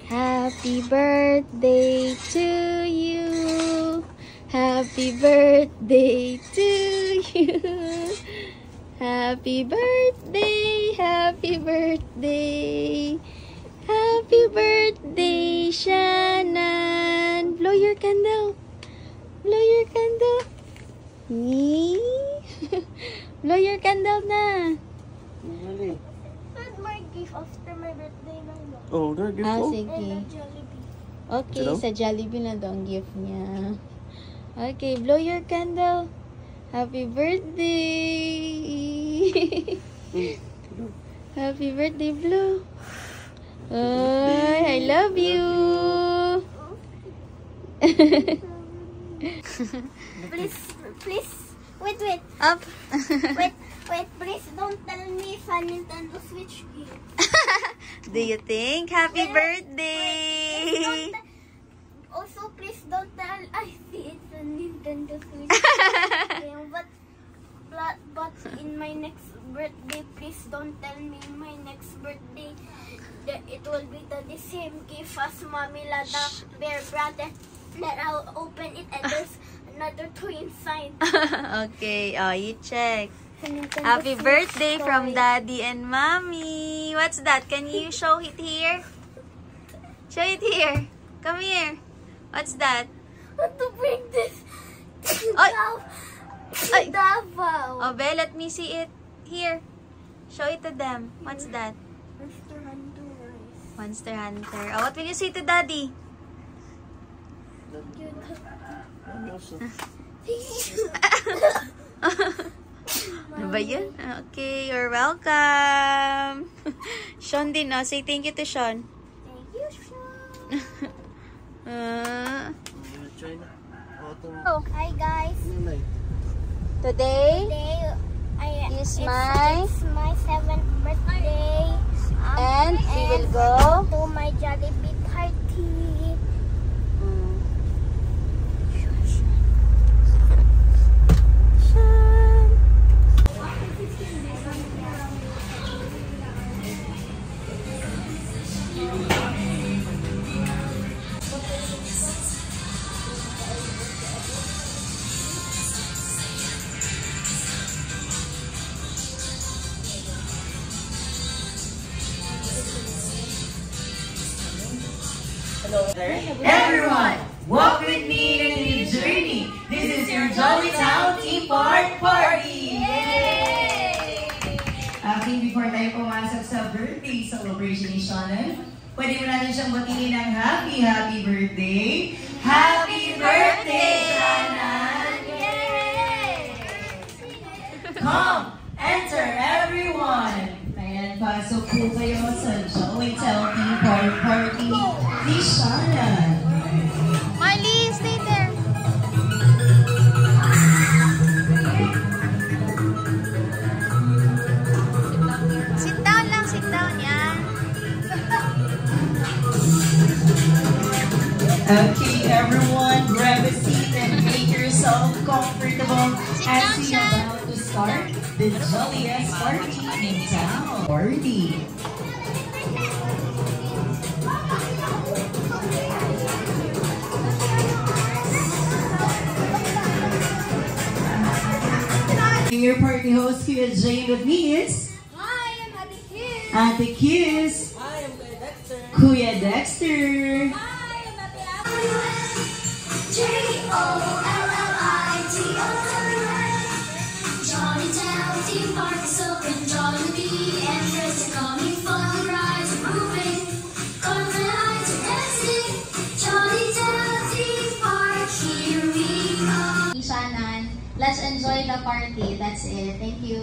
Happy birthday to you. Happy birthday to you. Happy birthday, happy birthday. Happy birthday, Shannon. Blow your candle. Blow your candle. Blow your candle na. That's my gift after my birthday na. Oh, there gift ko. Sige. And a Jollibee. Okay, sa Jollibee na daw ang gift niya. Okay, blow your candle. Happy birthday. Happy birthday, Blue. I love you. Please, wait. Up. Wait, please don't tell me if a Nintendo Switch game. Do you think? Happy birthday. Also, please don't tell I see it's a Nintendo Switch game. But in my next birthday, please don't tell me my next birthday that it will be the same gift as Mommy Lada Bear Brother. Then I'll open it and there's another two inside. Okay, you check. Nintendo Happy Switch birthday toy. from Daddy and Mommy. What's that? Can you show it here? Show it here. Come here. What's that? How to bring this to Ay! Davao? Oh, Belle, let me see it. Here. Show it to them. What's that? Mr. Honduras. Monster Hunter. Oh, what will you say to Daddy? Ano ba yun? Okay, you're welcome. Sean din, no? Say thank you to Sean. Thank you, Sean. Oh, hi guys. Today Today is it's my 7th birthday. and we will go to my Jollibee party. Everyone, walk with me in a new journey. This is your Jolly Town Tea Party! Yay! Okay, before tayo pumasok sa birthday celebration ni Shannon, pwede mo natin siyang batiin ng happy birthday. Happy birthday, Shannon! Yay! Come, enter everyone! Ayan, pasok po kayo sa Jolly Town Tea Party ni Shannon. Marley, stay there. Sit down lang, sit down. Yan. Okay, everyone, grab a seat and make yourself comfortable as we are about to start the jolliest party in town. Party. Your party host, Kuya Jane, with me is Hi, I'm Ate Kiss. Ate Kiss. Hi, I'm Kuya Dexter. Kuya Dexter. Hi, I'm Ate Apple. Jolly Town Tea Party is open, Jollibee and friends are coming, fun rides are moving, corporate lights are dancing. Jolly Town Tea Party, here we are. Shannon, let's enjoy the party. That's it. Thank you.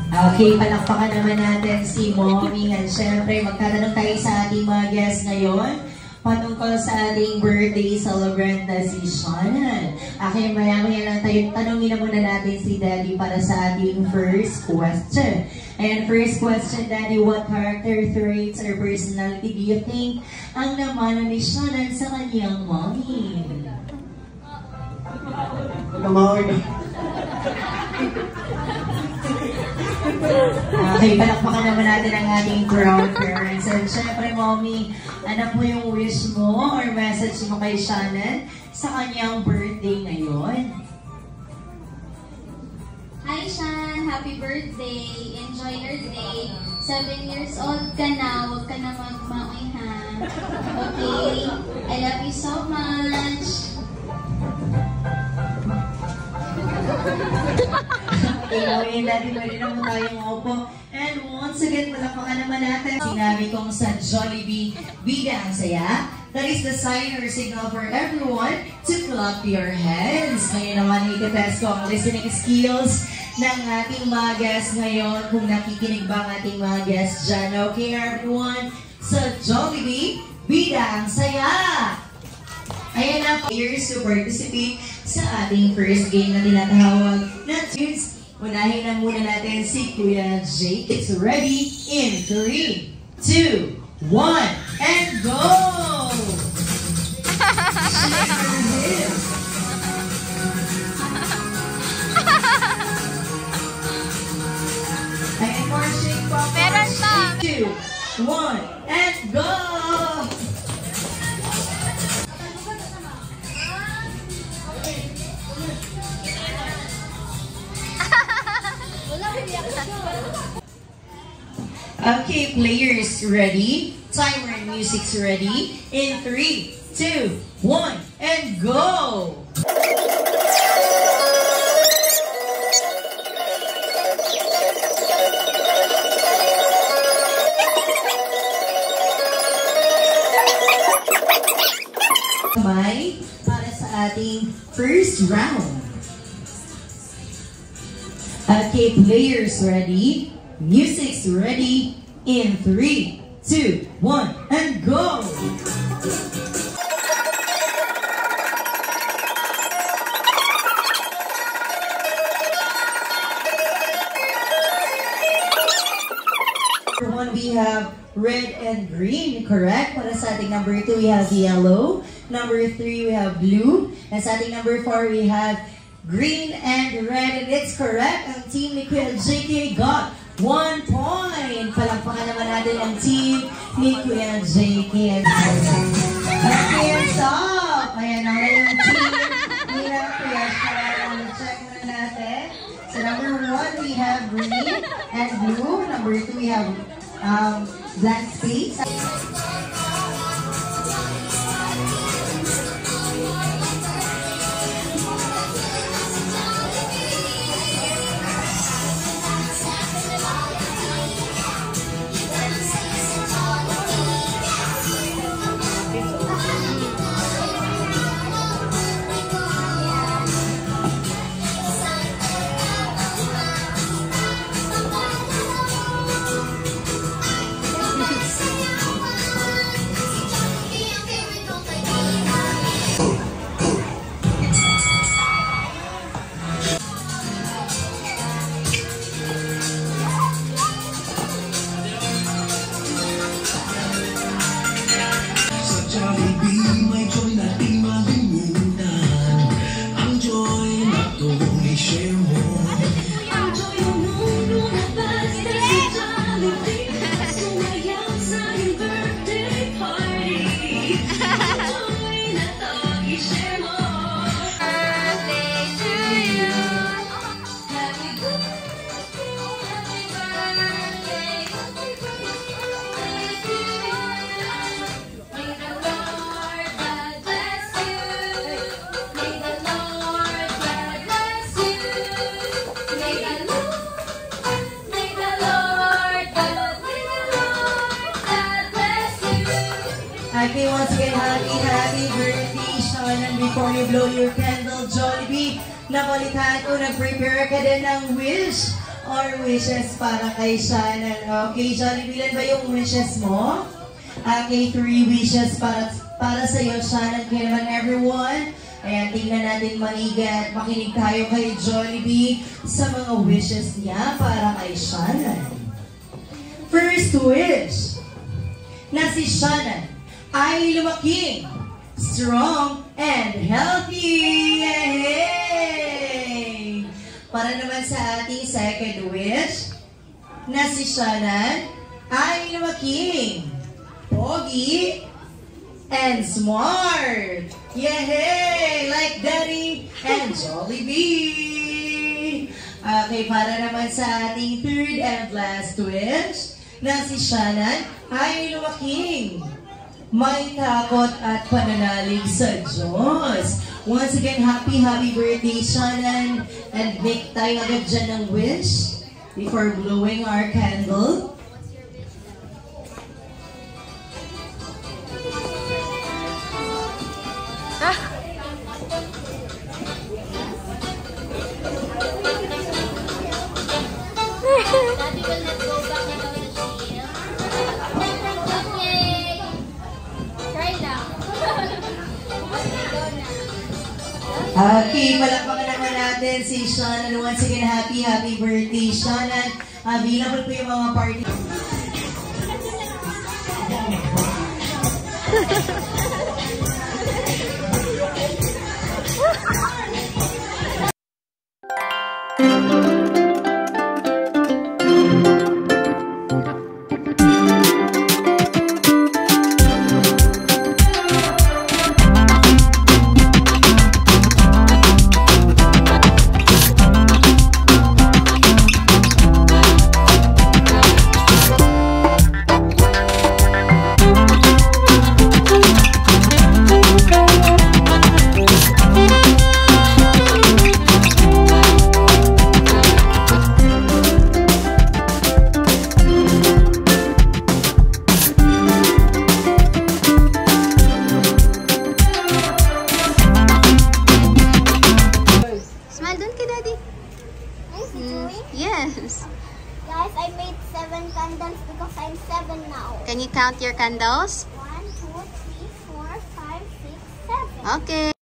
Okay, palakpakan naman natin si Mommy. At syempre, magtatanong tayo sa ating mga guests ngayon patungkol sa ating birthday celebrant na si Shannon. Okay, maya-maya lang tayo. Tanongin na muna natin si Daddy para sa ating first question. And first question, Daddy, what character traits or personality do you think ang namana ni Shannon sa kanyang mommy? Okay, palakpakan naman natin ang ating proud parents. And syempre, Mommy, ano po yung wish mo or message mo kay Shannon sa kanyang birthday ngayon? Hi, Shan! Happy birthday! Enjoy your day. 7 years old ka na. Huwag ka na magmamay, ha? Okay? I love you so much! Okay, natin pwede na po tayong opo. And once again, palakpakan naman natin. Sinabi kong sa Jollibee, bida ang saya. That is the sign or signal for everyone to clap your hands. Ngayon naman, i-test ko ang listening skills ng ating mga guests ngayon. Kung nakikinig ba ang ating mga guests dyan. Okay, everyone? Sa Jollibee, bida ang saya! Ayan na, players to participate sa ating first game na tinatawag na Tunes. Unahin na muna natin si Kuya Jake. It's ready in 3, 2, 1, and go! Ayan more shake po. Meron pa. 2, 1, and go! Okay, players ready? Timer and music's ready. In 3, 2, 1, and go! Kamay para sa ating first round. Okay, players ready? Music's ready in 3, 2, 1, and go! Number 1, we have red and green, correct? Para sa ating number 2, we have yellow. Number 3, we have blue. And sa ating number 4, we have green and red. And it's correct. Ang team ni Kuya JK got 1 point. Palakpakan naman natin ang team ni Kuya JK. Okay, and stop. Ayan na yung team ni Kuya Sharon. Check muna natin. So number 1, we have green and blue. Number 2, we have blank space. Okay, once again, happy birthday, Sean. And before you blow your candle, Jollibee, nakulitan ko, nag-prepare ka din ng wish or wishes para kay Shannon. Okay, Jollibee, ilan ba yung wishes mo? Okay, 3 wishes para sa iyo, Shannon. Kaya naman, everyone, ayan, tingnan natin manigat. Makinig tayo kay Jollibee sa mga wishes niya para kay Shannon. First wish, na si Shannon ay lumaking, strong, and healthy! Yay! Para naman sa ating second wish, na si Shannon ay lumaking, pogi, and smart. Yehey! Like Daddy and Jollibee. Okay, para naman sa ating third and last wish na si Shannon ay lumaking, may takot at pananalig sa Diyos. Once again, happy birthday, Shannon. And make tayo agad dyan ng wish before blowing our candle. Daddy will not go back and go to jail. Okay. Try lang. Okay, palakpakan naman natin si Shannon. Once again, happy birthday, Shannon. Available po yung mga party. Yes. Guys, I made 7 candles because I'm 7 now. Can you count your candles? 1, 2, 3, 4, 5, 6, 7. Okay.